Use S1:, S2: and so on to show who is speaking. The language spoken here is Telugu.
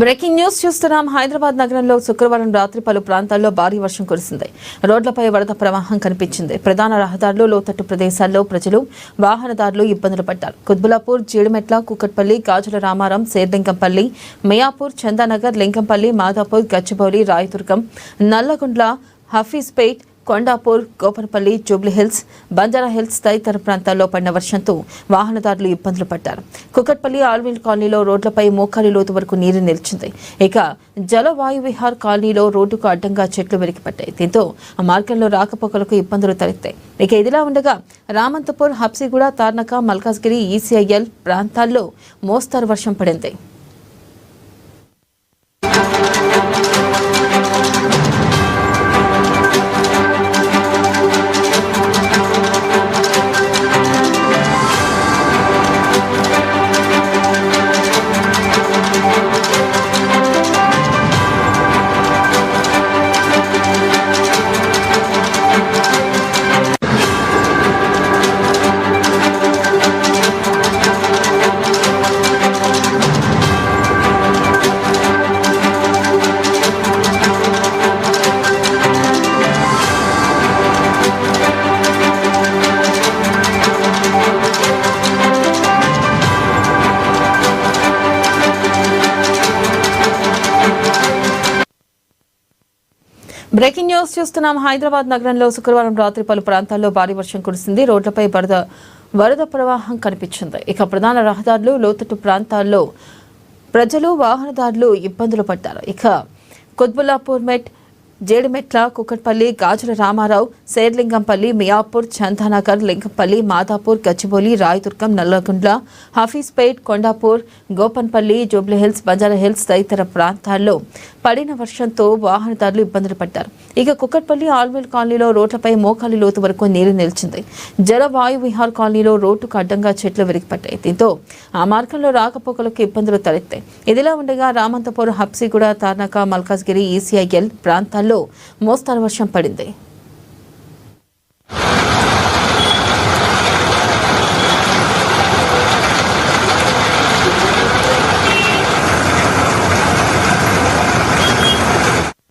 S1: బ్రేకింగ్ న్యూస్ చూస్తున్నాం. హైదరాబాద్ నగరంలో శుక్రవారం రాత్రి పలు ప్రాంతాల్లో భారీ వర్షం కురిసింది. రోడ్లపై వరద ప్రవాహం కనిపించింది. ప్రధాన రహదారులు, లోతట్టు ప్రదేశాల్లో ప్రజలు, వాహనదారులు ఇబ్బందులు పడ్డారు. కుత్బులాపూర్, జీడిమెట్ల, కూకట్పల్లి, గాజుల రామారం, శేర్లింగంపల్లి, మియాపూర్, చందానగర్, లింగంపల్లి, మాదాపూర్, గచ్చిబౌలి, రాయదుర్గం, నల్లగొండ్ల, హఫీజ్పేట్, కొండాపూర్, గోపనపల్లి, జూబ్లీహిల్స్, బంజారాహిల్స్ తదితర ప్రాంతాల్లో పడిన వర్షంతో వాహనదారులు ఇబ్బందులు పడ్డారు. కుకట్పల్లి ఆల్విల్ కాలనీలో రోడ్లపై మోకాలి లోతు వరకు నీరు నిలిచింది. ఇక జలవాయు విహార్ కాలనీలో రోడ్డుకు అడ్డంగా చెట్లు వెలికిపడ్డాయి. దీంతో ఆ మార్గంలో రాకపోకలకు ఇబ్బందులు తలెత్తాయి. ఇక ఇదిలా ఉండగా రామంతపూర్, హబ్సిగూడ, తార్నక, మల్కాజ్గిరి, ఈసీఐఎల్ ప్రాంతాల్లో మోస్తారు వర్షం పడింది. బ్రేకింగ్ న్యూస్ చూస్తున్నాం. హైదరాబాద్ నగరంలో శుక్రవారం రాత్రి పలు ప్రాంతాల్లో భారీ వర్షం కురిసింది. రోడ్లపై వరద ప్రవాహం కనిపించింది. ఇక ప్రధాన రహదారులు, లోతట్టు ప్రాంతాల్లో ప్రజలు, వాహనదారులు ఇబ్బందులు పడ్డారు. ఇక కుత్బుల్లాపూర్ మెట్, జీడిమెట్ల, కూకట్పల్లి, గాజుల రామారావు, శేర్లింగంపల్లి, మియాపూర్, చందానగర్, లింగంపల్లి, మాదాపూర్, గచ్చిబౌలి, రాయదుర్గం, నల్లగొండ్ల, హఫీజ్పేట్, కొండాపూర్, గోపన్పల్లి, జూబ్లీహిల్స్, బంజారాహిల్స్ తదితర ప్రాంతాల్లో పడిన వర్షంతో వాహనదారులు ఇబ్బందులు పడ్డారు. ఇక కుకట్పల్లి ఆల్విల్ కాలనీలో రోడ్లపై మోకాలి లోతు వరకు నీరు నిలిచింది. జలవాయు విహార్ కాలనీలో రోడ్డుకు అడ్డంగా చెట్లు విరిగిపడ్డాయి. దీంతో ఆ మార్గంలో రాకపోకలకు ఇబ్బందులు తలెత్తాయి. ఇదిలా ఉండగా రామంతపూర్, హబ్సిగూడ, తార్నక, మల్కాజ్గిరి, ఈసీఐఎల్ ప్రాంతాల్లో మోస్తారు వర్షం పడింది.